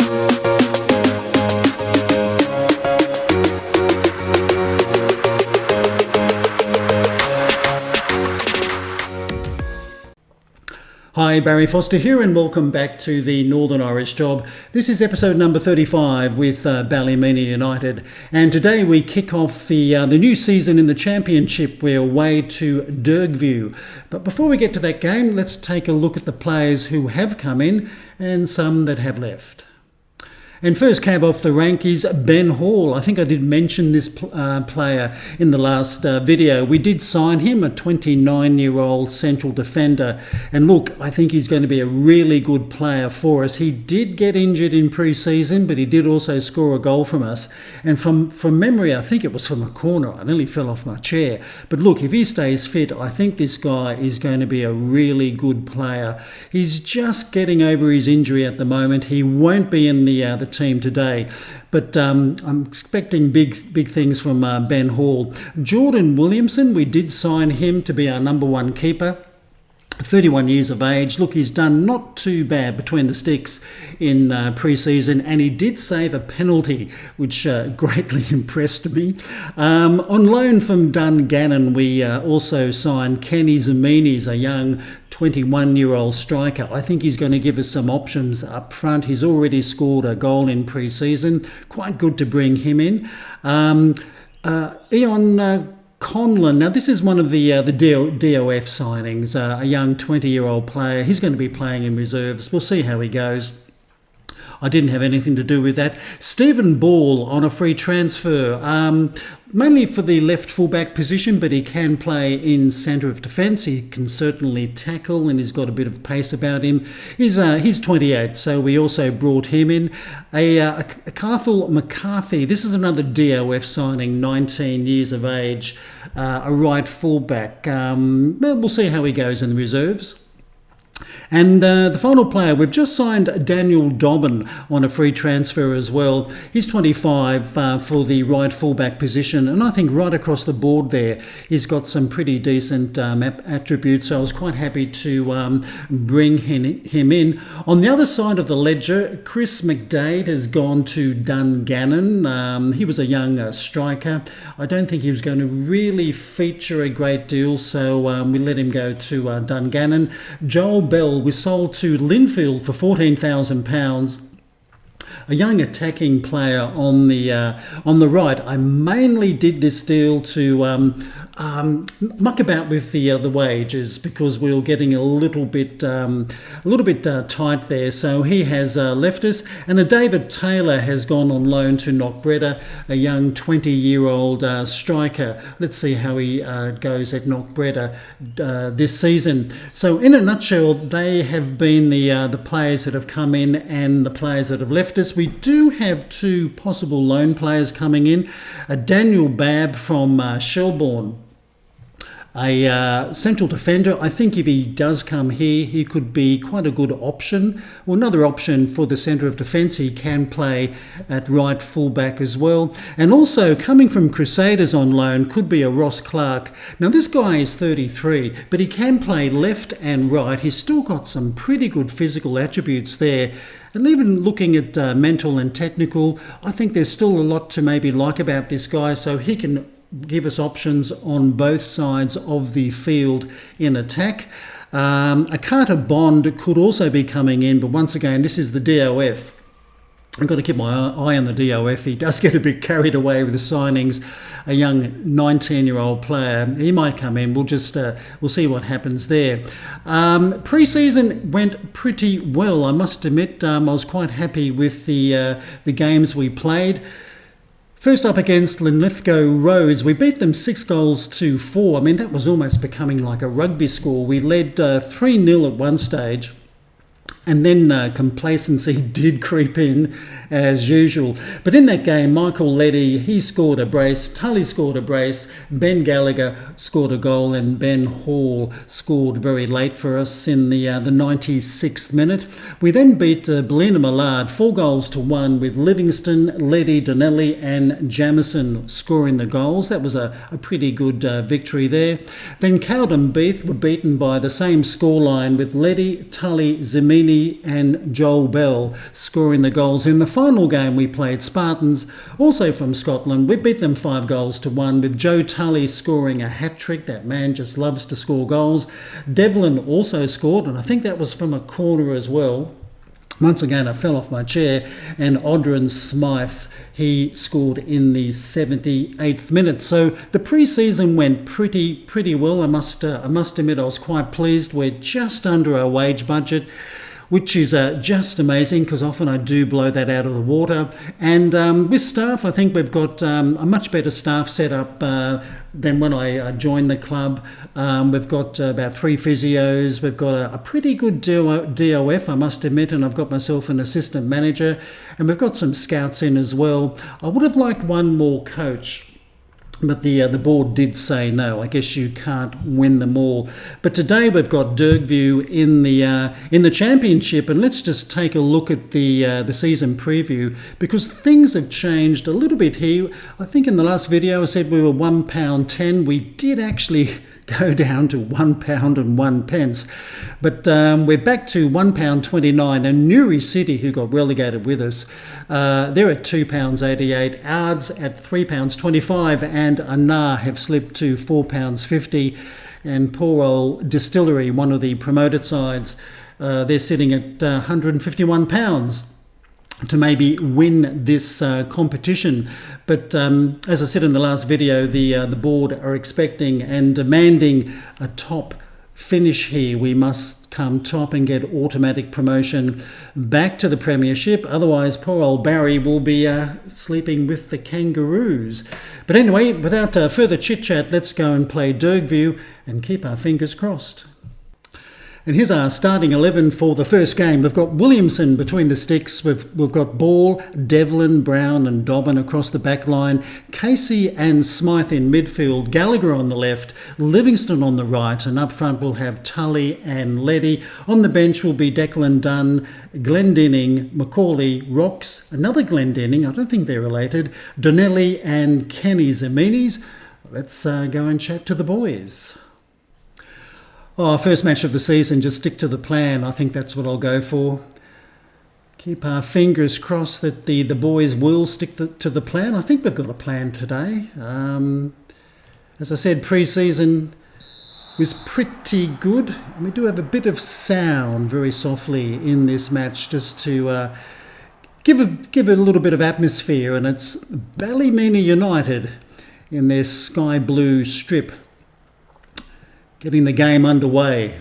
Hi, Barry Foster here and welcome back to the Northern Irish Job. This is episode number 35 with Ballymena United, and today we kick off the new season in the Championship. We're away to Dergview. But before we get to that game, let's take a look at the players who have come in and some that have left. And first cab off the rank is Ben Hall. I think I did mention this player in the last video. We did sign him, a 29-year-old central defender. And look, I think he's going to be a really good player for us. He did get injured in pre-season, but he did also score a goal from us. And from memory, I think it was from a corner. I nearly fell off my chair. But look, if he stays fit, I think this guy is going to be a really good player. He's just getting over his injury at the moment. He won't be in the team today, but I'm expecting big things from Ben Hall. Jordan Williamson, we did sign him to be our number one keeper. 31 years of age. Look, he's done not too bad between the sticks in pre-season, and he did save a penalty, which greatly impressed me. On loan from Dungannon, we also signed Kenny Zemines, a young 21-year-old striker. I think he's going to give us some options up front. He's already scored a goal in pre-season. Quite good to bring him in. Ion Conlon. Now, this is one of the DOF signings, a young 20-year-old player. He's going to be playing in reserves. We'll see how he goes. I didn't have anything to do with that. Stephen Ball on a free transfer, mainly for the left fullback position, but he can play in centre of defence. He can certainly tackle and he's got a bit of pace about him. He's 28, so we also brought him in. A Carthel McCarthy, this is another DOF signing, 19 years of age, a right fullback. We'll see how he goes in the reserves. And the final player, we've just signed Daniel Dobbin on a free transfer as well. He's 25 for the right fullback position, and I think right across the board there, he's got some pretty decent attributes, so I was quite happy to bring him in. On the other side of the ledger, Chris McDade has gone to Dungannon. He was a young striker. I don't think he was going to really feature a great deal, so we let him go to Dungannon. Joel Bell was sold to Linfield for £14,000. A young attacking player on the right. I mainly did this deal to muck about with the wages because we were getting a little bit tight there. So he has left us, and a David Taylor has gone on loan to Knockbreda, a young 20-year-old striker. Let's see how he goes at Knockbreda this season. So in a nutshell, they have been the players that have come in and the players that have left us. We do have two possible loan players coming in. A Daniel Babb from Shelbourne, a central defender. I think if he does come here, he could be quite a good option. Well, another option for the centre of defence. He can play at right fullback as well. And also coming from Crusaders on loan could be a Ross Clark. Now, this guy is 33, but he can play left and right. He's still got some pretty good physical attributes there. And even looking at mental and technical, I think there's still a lot to maybe like about this guy, so he can give us options on both sides of the field in attack. A Carter Bond could also be coming in, but once again, this is the DOF. I've got to keep my eye on the DOF. He does get a bit carried away with the signings. A young 19-year-old player, he might come in. We'll see what happens there. Pre-season went pretty well, I must admit. I was quite happy with the games we played. First up against Linlithgow Rose, we beat them 6-4. I mean, that was almost becoming like a rugby score. We led 3-0 at one stage. And then complacency did creep in as usual. But in that game, Michael Leddy, he scored a brace, Tully scored a brace, Ben Gallagher scored a goal, and Ben Hall scored very late for us in the 96th minute. We then beat Ballymena Millard 4-1 with Livingston, Leddy, Donnelly and Jamison scoring the goals. That was a pretty good victory there. Then Cowden Beath were beaten by the same scoreline with Leddy, Tully, Zemini Anthony and Joel Bell scoring the goals. In the final game we played, Spartans, also from Scotland. We beat them 5-1, with Joe Tully scoring a hat-trick. That man just loves to score goals. Devlin also scored, and I think that was from a corner as well. Once again, I fell off my chair, and Audrin Smythe, he scored in the 78th minute. So the pre-season went pretty well. I must admit I was quite pleased. We're just under our wage budget, which is just amazing, because often I do blow that out of the water. And with staff, I think we've got a much better staff set up than when I joined the club. We've got about 3 physios. We've got a pretty good DOF, I must admit, and I've got myself an assistant manager. And we've got some scouts in as well. I would have liked one more coach, but the board did say no. I guess you can't win them all. But today we've got Dergview in the championship, and let's just take a look at the season preview, because things have changed a little bit here. I think in the last video I said we were £1.10. We did actually go down to £1.01. But we're back to £1.29. And Newry City, who got relegated with us, they're at £2.88. Ards at £3.25, and Anar have slipped to £4.50. And poor old Distillery, one of the promoted sides, they're sitting at £151 to maybe win this competition. But as I said in the last video, the board are expecting and demanding a top finish here. We must come top and get automatic promotion back to the Premiership. Otherwise, poor old Barry will be sleeping with the Kangaroos. But anyway, without further chit-chat, let's go and play Dergview and keep our fingers crossed. And here's our starting 11 for the first game. We've got Williamson between the sticks. We've got Ball, Devlin, Brown and Dobbin across the back line. Casey and Smythe in midfield. Gallagher on the left. Livingston on the right. And up front we'll have Tully and Leddy. On the bench will be Declan Dunn, Glendinning, Macaulay, Rocks, another Glendinning, I don't think they're related, Donnelly and Kenny Zaminis. Let's go and chat to the boys. First match of the season, just stick to the plan. I think that's what I'll go for. Keep our fingers crossed that the boys will stick to the plan. I think we've got a plan today. As I said, pre-season was pretty good. And we do have a bit of sound very softly in this match, just to give a little bit of atmosphere. And it's Ballymena United in their sky blue strip, getting the game underway.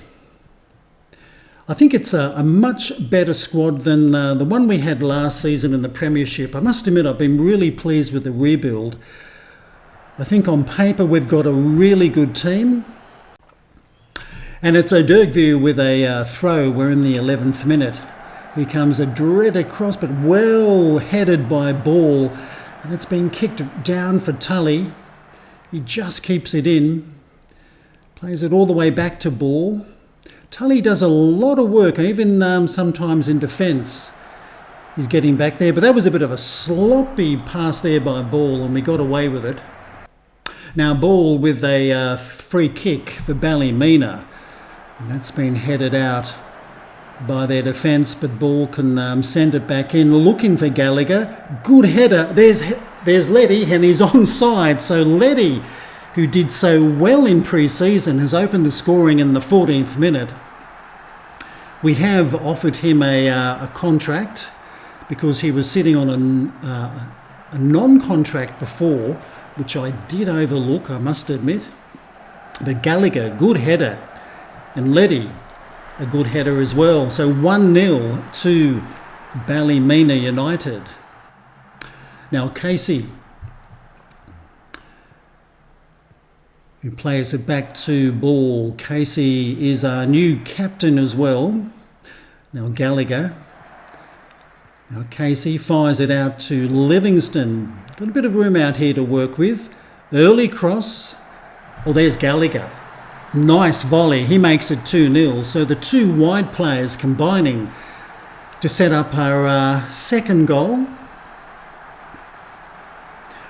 I think it's a much better squad than the one we had last season in the Premiership. I must admit, I've been really pleased with the rebuild. I think on paper we've got a really good team. And it's a Dergview with a throw. We're in the 11th minute. Here comes a dreaded cross, but well headed by Ball. And it's been kicked down for Tully. He just keeps it in. Plays it all the way back to Ball. Tully does a lot of work, even sometimes in defence. He's getting back there, but that was a bit of a sloppy pass there by Ball, and we got away with it. Now Ball with a free kick for Ballymena, and that's been headed out by their defence, but Ball can send it back in, looking for Gallagher. Good header. There's Leddy, and he's onside, so Leddy, who did so well in pre-season, has opened the scoring in the 14th minute. We have offered him a contract because he was sitting on a non-contract before, which I did overlook, I must admit. But Gallagher, good header, and Leddy, a good header as well. So 1-0 to Ballymena United. Now Casey, who plays it back to Ball. Casey is our new captain as well. Now Gallagher. Now Casey fires it out to Livingston. Got a bit of room out here to work with. Early cross. Oh, there's Gallagher. Nice volley. He makes it 2-0. So the two wide players combining to set up our second goal.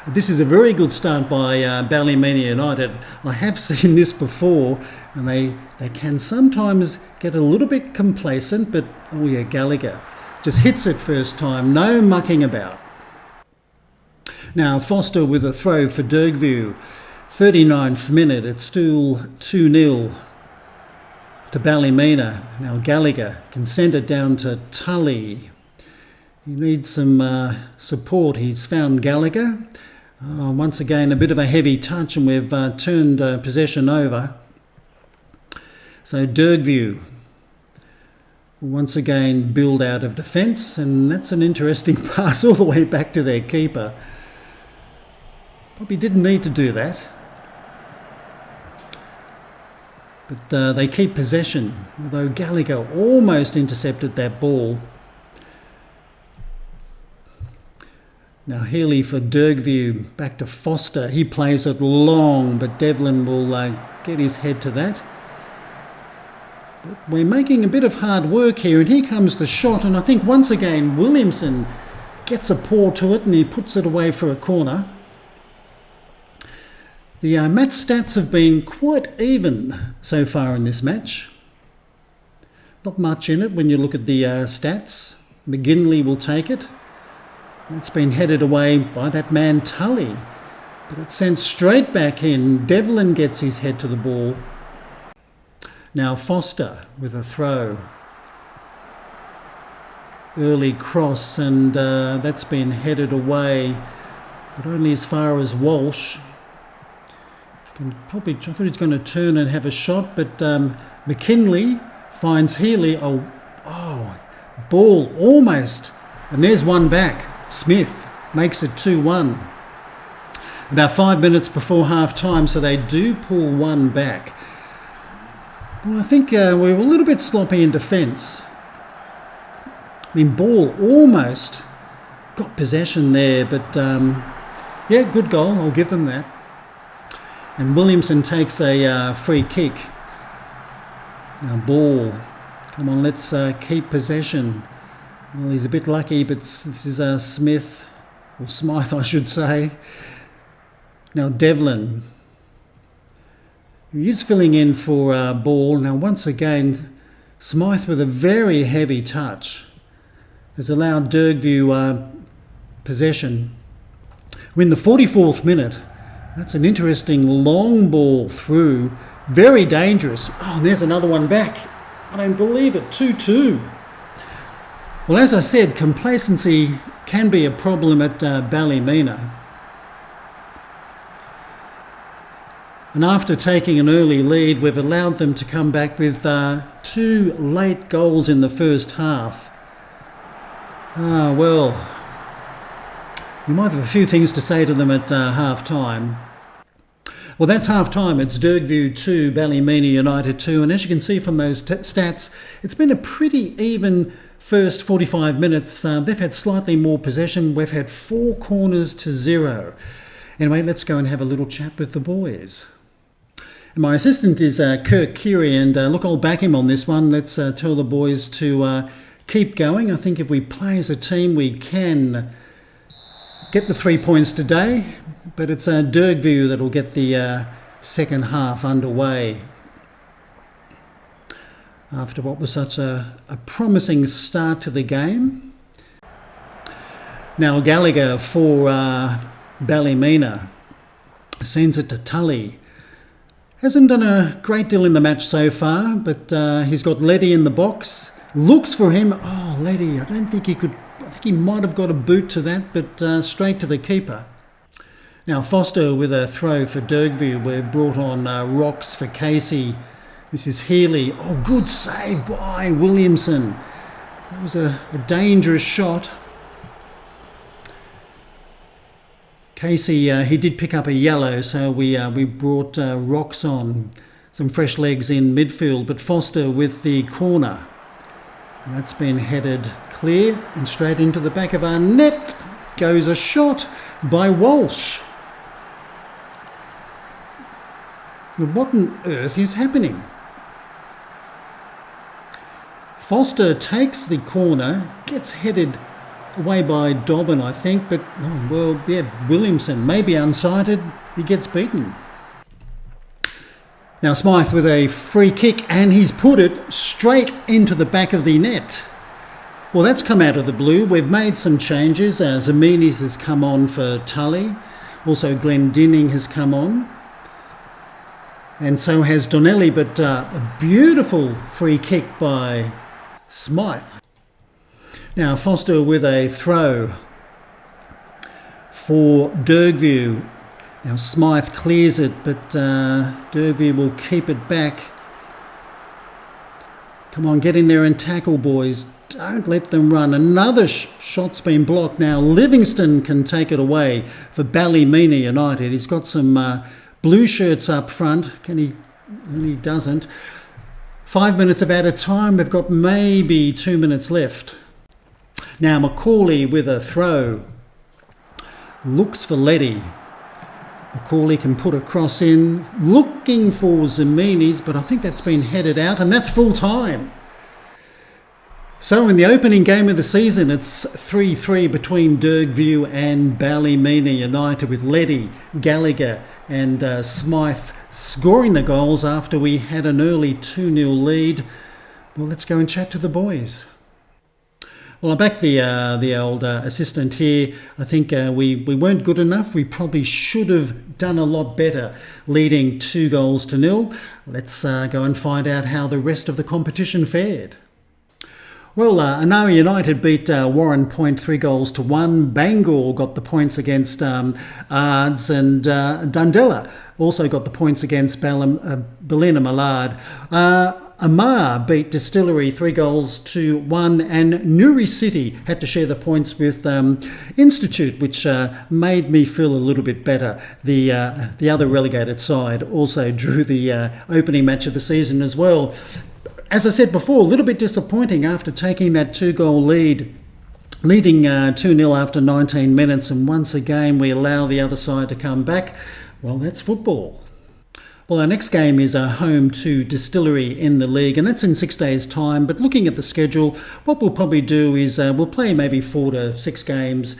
This is a very good start by Ballymena United. I have seen this before, And they can sometimes get a little bit complacent, but oh yeah, Gallagher just hits it first time, no mucking about. Now Foster with a throw for Dergview, 39th minute, it's still 2-0 to Ballymena. Now Gallagher can send it down to Tully. He needs some support. He's found Gallagher. Once again, a bit of a heavy touch, and we've turned possession over. So Dergview will once again build out of defence, and that's an interesting pass all the way back to their keeper. Probably didn't need to do that. But they keep possession, although Gallagher almost intercepted that ball. Now Healy for Dergview, back to Foster. He plays it long, but Devlin will get his head to that. But we're making a bit of hard work here, and here comes the shot, and I think once again Williamson gets a paw to it and he puts it away for a corner. The match stats have been quite even so far in this match. Not much in it when you look at the stats. McGinley will take it. It's been headed away by that man Tully, but it's sent straight back in. Devlin gets his head to the ball. Now Foster with a throw. Early cross, and that's been headed away, but only as far as Walsh. I thought he was going to turn and have a shot, but McKinley finds Healy. Oh, ball almost, and there's one back. Smith makes it 2-1. About 5 minutes before half-time, so they do pull one back. Well, I think we were a little bit sloppy in defence. I mean, Ball almost got possession there, but yeah, good goal. I'll give them that. And Williamson takes a free kick. Now Ball, come on, let's keep possession. Well, he's a bit lucky, but this is Smith, or Smythe, I should say. Now Devlin, he is filling in for Ball. Now once again, Smythe with a very heavy touch has allowed Dergview possession. We're in the 44th minute. That's an interesting long ball through. Very dangerous. Oh, and there's another one back. I don't believe it. 2-2. Well, as I said, complacency can be a problem at Ballymena. And after taking an early lead, we've allowed them to come back with 2 late goals in the first half. Well, you might have a few things to say to them at half-time. Well, that's half-time. It's Dergview 2, Ballymena United 2. And as you can see from those stats, it's been a pretty even first 45 minutes. They've had slightly more possession. We've had 4 corners to 0. Anyway, let's go and have a little chat with the boys. And my assistant is Kirk Keary, and look, I'll back him on this one. Let's tell the boys to keep going. I think if we play as a team, we can get the 3 points today, but it's Dergview that will get the second half underway after what was such a promising start to the game. Now Gallagher for Ballymena sends it to Tully. Hasn't done a great deal in the match so far, but he's got Leddy in the box. Looks for him. Oh, Leddy, I don't think he could. I think he might have got a boot to that, but straight to the keeper. Now Foster with a throw for Dergview. We've brought on Rocks for Casey. This is Healy. Oh, good save by Williamson. That was a dangerous shot. Casey, he did pick up a yellow, so we brought Rocks on. Some fresh legs in midfield, but Foster with the corner. And that's been headed clear and straight into the back of our net. Goes a shot by Walsh. But what on earth is happening? Foster takes the corner, gets headed away by Dobbin, I think, but, oh, well, yeah, Williamson, maybe unsighted, he gets beaten. Now Smythe with a free kick, and he's put it straight into the back of the net. Well, that's come out of the blue. We've made some changes. Zaminis has come on for Tully. Also Glendinning has come on. And so has Donnelly, but a beautiful free kick by Smythe. Now Foster with a throw for Dergview. Now Smythe clears it, but Dergview will keep it back. Come on, get in there and tackle, boys. Don't let them run. Another shot's been blocked. Now Livingston can take it away for Ballymena United. He's got some blue shirts up front. Can he? And he doesn't. 5 minutes of added time. We've got maybe 2 minutes left. Now Macaulay with a throw. Looks for Letty. Macaulay can put a cross in. Looking for Zaminis, but I think that's been headed out, and that's full time. So in the opening game of the season, it's 3-3 between Dergview and Ballymena United, with Letty, Gallagher and Smythe scoring the goals after we had an early 2-0 lead. Well, let's go and chat to the boys. Well, I'm back the old assistant here. I think we weren't good enough. We probably should have done a lot better, leading 2-0. Let's go and find out how the rest of the competition fared. Well, Anari United beat Warren Point 3-1. Bangor got the points against Ards, and Dundela also got the points against Ballina Millard. Amar beat Distillery 3-1, and Newry City had to share the points with Institute, which made me feel a little bit better. The other relegated side also drew the opening match of the season as well. As I said before, a little bit disappointing after taking that 2-goal lead, leading 2-0 after 19 minutes, and once again we allow the other side to come back. Well, that's football. Well, our next game is home to Distillery in the league, and that's in 6 days' time. But looking at the schedule, what we'll probably do is we'll play maybe 4 to 6 games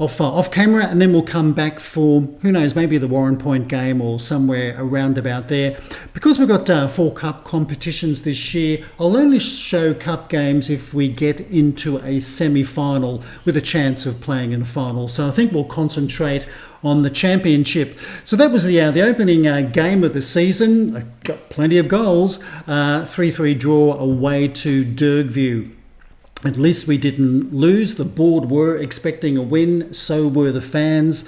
off camera, and then we'll come back for, who knows, maybe the Warren Point game or somewhere around about there. Because we've got 4 cup competitions this year, I'll only show cup games if we get into a semi-final with a chance of playing in a final. So I think we'll concentrate on the championship. So that was the opening game of the season. Got plenty of goals. 3-3 draw away to Dergview. At least we didn't lose. The board were expecting a win, so were the fans.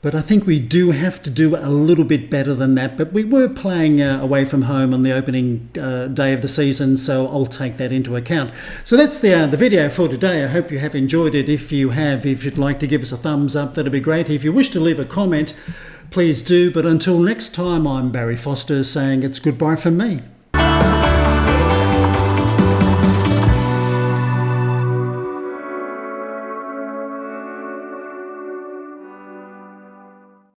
But I think we do have to do a little bit better than that. But we were playing away from home on the opening day of the season, so I'll take that into account. So that's the video for today. I hope you have enjoyed it. If you have, if you'd like to give us a thumbs up, that'd be great. If you wish to leave a comment, please do. But until next time, I'm Barry Foster saying it's goodbye from me.